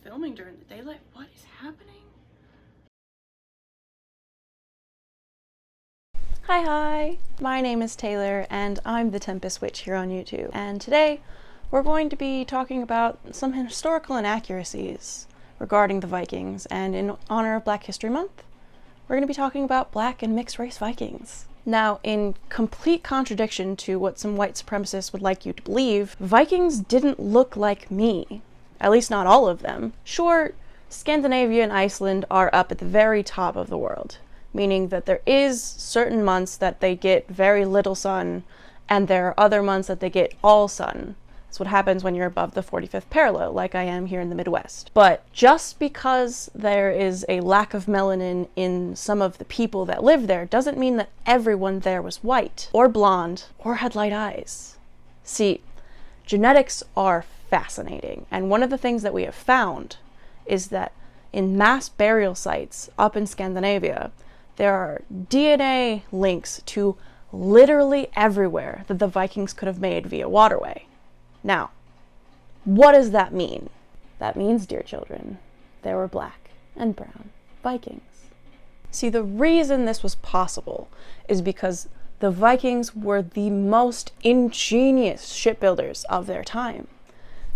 filming during the daylight. What is happening? Hi, my name is Taylor and I'm the Tempest Witch here on YouTube. And today we're going to be talking about some historical inaccuracies regarding the Vikings, and in honor of Black History Month, we're going to be talking about Black and mixed race Vikings. Now, in complete contradiction to what some white supremacists would like you to believe, Vikings didn't look like me. At least not all of them. Sure, Scandinavia and Iceland are up at the very top of the world, meaning that there is certain months that they get very little sun, and there are other months that they get all sun. That's what happens when you're above the 45th parallel, like I am here in the Midwest. But just because there is a lack of melanin in some of the people that live there doesn't mean that everyone there was white, or blonde, or had light eyes. See, genetics are fascinating, and one of the things that we have found is that in mass burial sites up in Scandinavia, there are DNA links to literally everywhere that the Vikings could have made via waterway. Now, what does that mean? That means, dear children, there were black and brown Vikings. See, the reason this was possible is because the Vikings were the most ingenious shipbuilders of their time.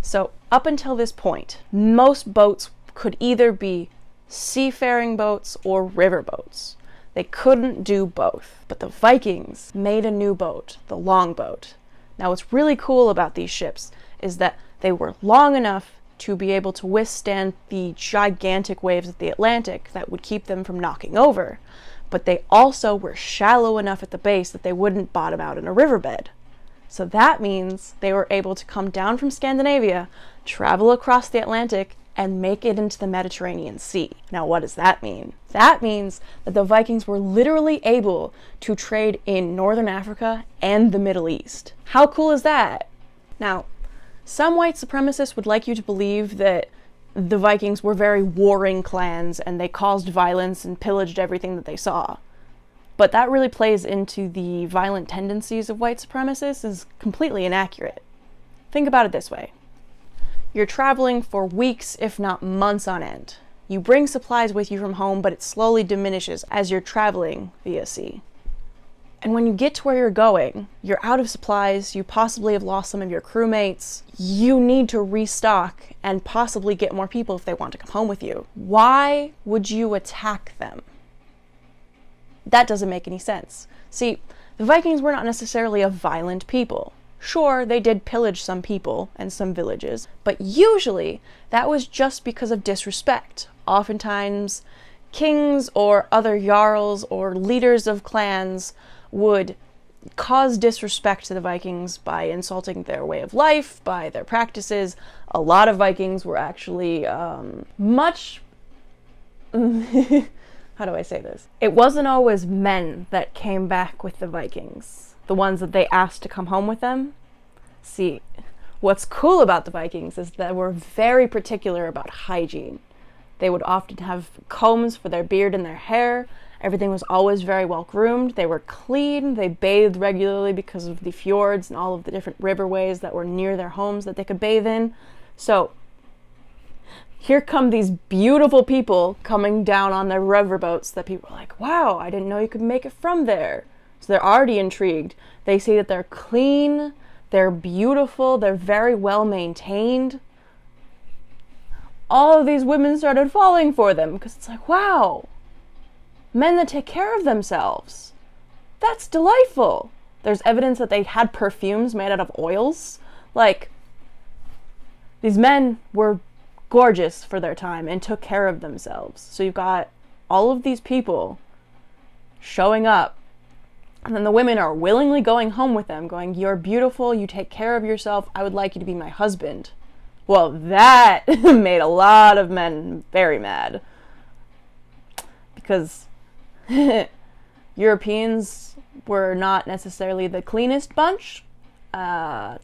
So up until this point, most boats could either be seafaring boats or river boats. They couldn't do both. But the Vikings made a new boat, the longboat. Now what's really cool about these ships is that they were long enough to be able to withstand the gigantic waves of the Atlantic that would keep them from knocking over. But they also were shallow enough at the base that they wouldn't bottom out in a riverbed. So that means they were able to come down from Scandinavia, travel across the Atlantic, and make it into the Mediterranean Sea. Now, what does that mean? That means that the Vikings were literally able to trade in Northern Africa and the Middle East. How cool is that? Now, some white supremacists would like you to believe that the Vikings were very warring clans and they caused violence and pillaged everything that they saw. But that really plays into the violent tendencies of white supremacists is completely inaccurate. Think about it this way. You're traveling for weeks, if not months on end. You bring supplies with you from home, but it slowly diminishes as you're traveling via sea. And when you get to where you're going, you're out of supplies, you possibly have lost some of your crewmates, you need to restock and possibly get more people if they want to come home with you. Why would you attack them? That doesn't make any sense. See, the Vikings were not necessarily a violent people. Sure, they did pillage some people and some villages, but usually that was just because of disrespect. Oftentimes, kings or other jarls or leaders of clans would cause disrespect to the Vikings by insulting their way of life, by their practices. A lot of Vikings were actually much... How do I say this? It wasn't always men that came back with the Vikings, the ones that they asked to come home with them. See, what's cool about the Vikings is that they were very particular about hygiene. They would often have combs for their beard and their hair. Everything was always very well groomed. They were clean. They bathed regularly because of the fjords and all of the different riverways that were near their homes that they could bathe in. So here come these beautiful people coming down on their riverboats that people are like, wow, I didn't know you could make it from there. So they're already intrigued. They see that they're clean, they're beautiful, they're very well maintained. All of these women started falling for them because it's like, wow, men that take care of themselves. That's delightful. There's evidence that they had perfumes made out of oils. Like, these men were gorgeous for their time and took care of themselves. So you've got all of these people showing up, and then the women are willingly going home with them, going, you're beautiful, you take care of yourself, I would like you to be my husband. Well, that made a lot of men very mad. Because Europeans were not necessarily the cleanest bunch. Great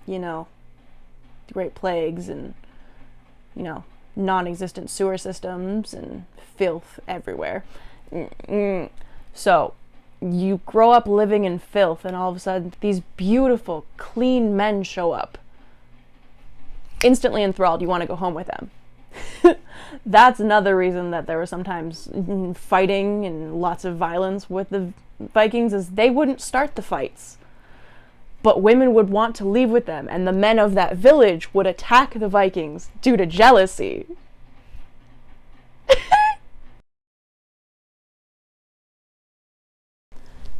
plagues and, non-existent sewer systems and filth everywhere. So you grow up living in filth, and all of a sudden these beautiful, clean men show up. Instantly enthralled, you want to go home with them. That's another reason that there was sometimes fighting and lots of violence with the Vikings, is they wouldn't start the fights. But women would want to leave with them, and the men of that village would attack the Vikings due to jealousy.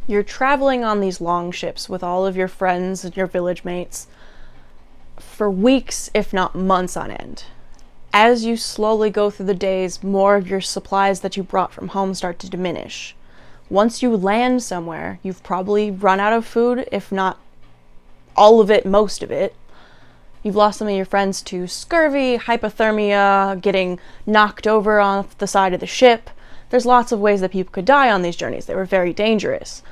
You're traveling on these long ships with all of your friends and your village mates for weeks, if not months on end. As you slowly go through the days, more of your supplies that you brought from home start to diminish. Once you land somewhere, you've probably run out of food, if not all of it, most of it. You've lost some of your friends to scurvy, hypothermia, getting knocked over off the side of the ship. There's lots of ways that people could die on these journeys. They were very dangerous.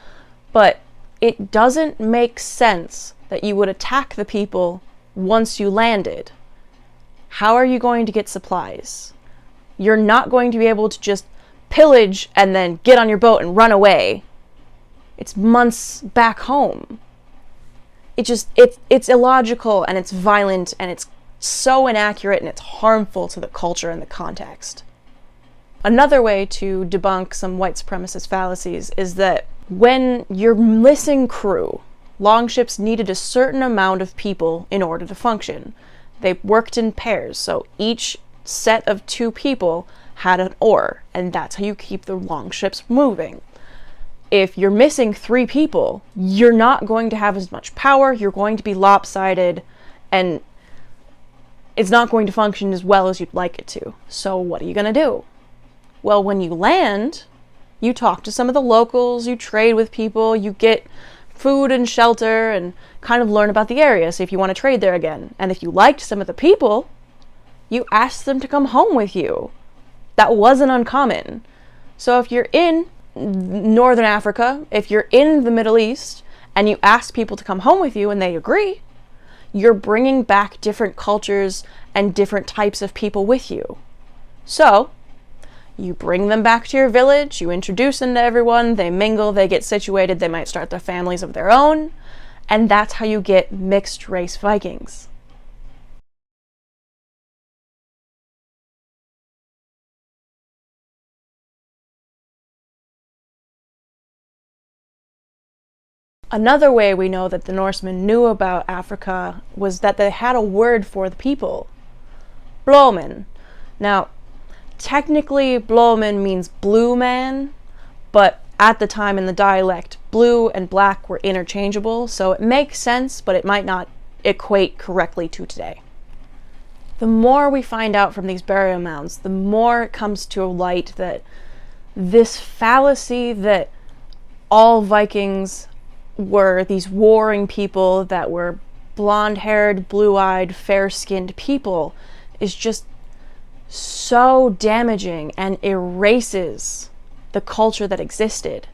But it doesn't make sense that you would attack the people once you landed. How are you going to get supplies? You're not going to be able to just pillage and then get on your boat and run away. It's months back home. It's illogical, and it's violent, and it's so inaccurate, and it's harmful to the culture and the context. Another way to debunk some white supremacist fallacies is that when you're missing crew, longships needed a certain amount of people in order to function. They worked in pairs, so each set of 2 people had an oar, and that's how you keep the longships moving. If you're missing 3 people, you're not going to have as much power, you're going to be lopsided, and it's not going to function as well as you'd like it to. So what are you going to do? Well, when you land, you talk to some of the locals, you trade with people, you get food and shelter, and kind of learn about the area, see if you want to trade there again. And if you liked some of the people, you ask them to come home with you. That wasn't uncommon. So if you're in Northern Africa, if you're in the Middle East, and you ask people to come home with you and they agree, you're bringing back different cultures and different types of people with you. So you bring them back to your village, you introduce them to everyone, they mingle, they get situated, they might start their families of their own, and that's how you get mixed race Vikings. Another way we know that the Norsemen knew about Africa was that they had a word for the people. Blåmen. Now, technically, Blåmen means blue man, but at the time in the dialect, blue and black were interchangeable, so it makes sense, but it might not equate correctly to today. The more we find out from these burial mounds, the more it comes to light that this fallacy that all Vikings were these warring people that were blonde-haired, blue-eyed, fair-skinned people is just so damaging and erases the culture that existed.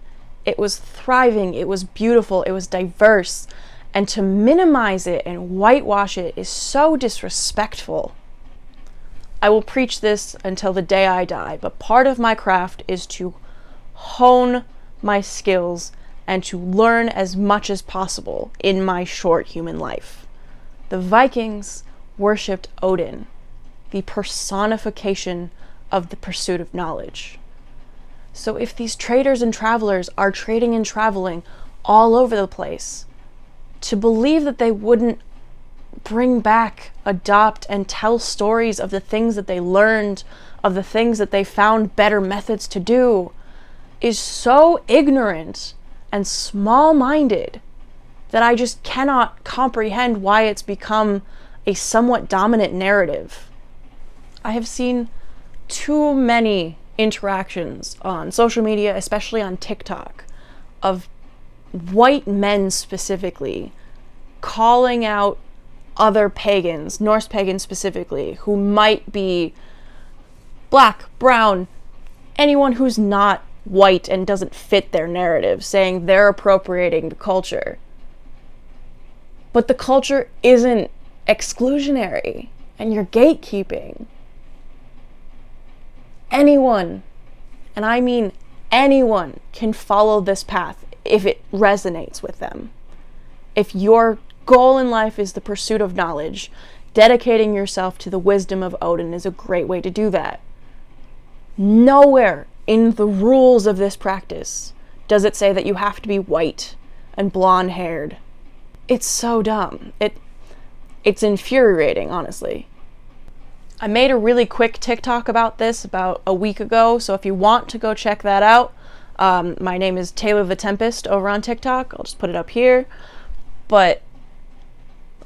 It was thriving, it was beautiful, it was diverse, and to minimize it and whitewash it is so disrespectful. I will preach this until the day I die, but part of my craft is to hone my skills and to learn as much as possible in my short human life. The Vikings worshipped Odin, the personification of the pursuit of knowledge. So if these traders and travelers are trading and traveling all over the place, to believe that they wouldn't bring back, adopt, and tell stories of the things that they learned, of the things that they found better methods to do, is so ignorant and small-minded that I just cannot comprehend why it's become a somewhat dominant narrative. I have seen too many interactions on social media, especially on TikTok, of white men specifically calling out other pagans, Norse pagans specifically, who might be black, brown, anyone who's not white and doesn't fit their narrative, saying they're appropriating the culture. But the culture isn't exclusionary, and you're gatekeeping. Anyone, and I mean anyone, can follow this path if it resonates with them. If your goal in life is the pursuit of knowledge, dedicating yourself to the wisdom of Odin is a great way to do that. Nowhere in the rules of this practice does it say that you have to be white and blonde-haired. It's so dumb. It's infuriating, honestly. I made a really quick TikTok about this about a week ago, so if you want to go check that out, my name is Taylor the Tempest over on TikTok. I'll just put it up here. But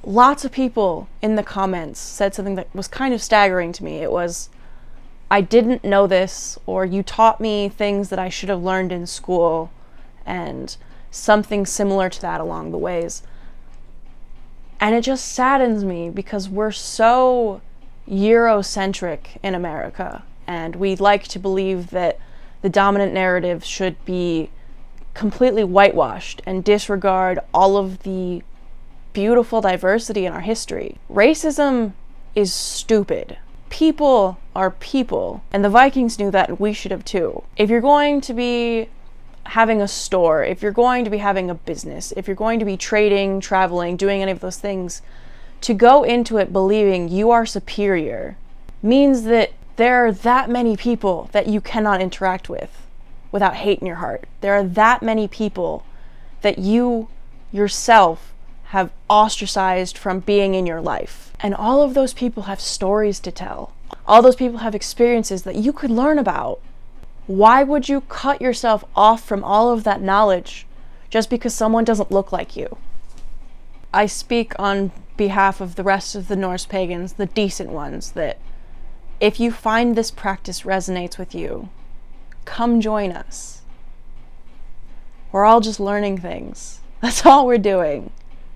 lots of people in the comments said something that was kind of staggering to me. It was, I didn't know this, or you taught me things that I should have learned in school, and something similar to that along the ways. And it just saddens me because we're so Eurocentric in America, and we like to believe that the dominant narrative should be completely whitewashed and disregard all of the beautiful diversity in our history. Racism is stupid. People are people, and the Vikings knew that, and we should have too. If you're going to be having a store, if you're going to be having a business, if you're going to be trading, traveling, doing any of those things, to go into it believing you are superior means that there are that many people that you cannot interact with without hate in your heart. There are that many people that you yourself have ostracized from being in your life. And all of those people have stories to tell. All those people have experiences that you could learn about. Why would you cut yourself off from all of that knowledge just because someone doesn't look like you? I speak on behalf of the rest of the Norse pagans, the decent ones, that if you find this practice resonates with you, come join us. We're all just learning things. That's all we're doing.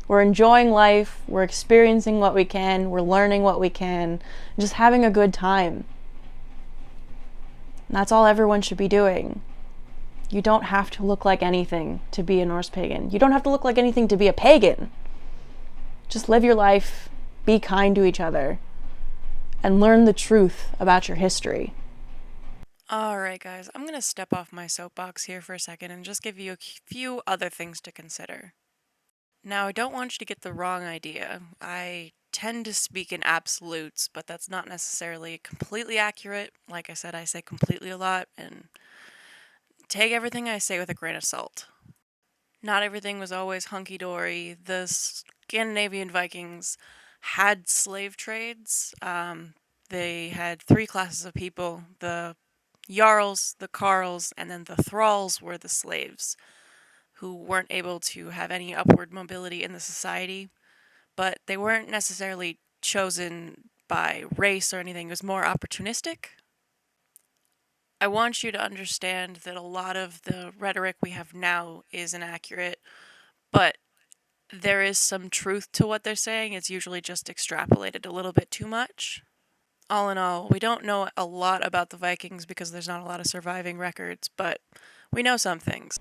We're enjoying life, we're experiencing what we can, we're learning what we can, just having a good time. And that's all everyone should be doing. You don't have to look like anything to be a Norse pagan. You don't have to look like anything to be a pagan. Just live your life, be kind to each other, and learn the truth about your history. Alright guys, I'm going to step off my soapbox here for a second and just give you a few other things to consider. Now, I don't want you to get the wrong idea. I tend to speak in absolutes, but that's not necessarily completely accurate. Like I said, I say completely a lot, and take everything I say with a grain of salt. Not everything was always hunky-dory. The Scandinavian Vikings had slave trades. They had three classes of people. The Jarls, the Carls, and then the Thralls were the slaves, who weren't able to have any upward mobility in the society, but they weren't necessarily chosen by race or anything. It was more opportunistic. I want you to understand that a lot of the rhetoric we have now is inaccurate, but there is some truth to what they're saying. It's usually just extrapolated a little bit too much. All in all, we don't know a lot about the Vikings because there's not a lot of surviving records, but we know some things.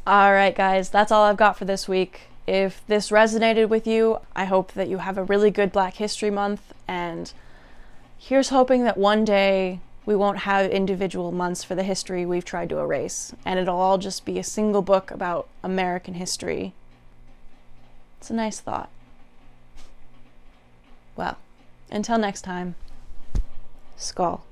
Alright guys, that's all I've got for this week. If this resonated with you, I hope that you have a really good Black History Month, and here's hoping that one day we won't have individual months for the history we've tried to erase, and it'll all just be a single book about American history. It's a nice thought. Well, until next time, Skull.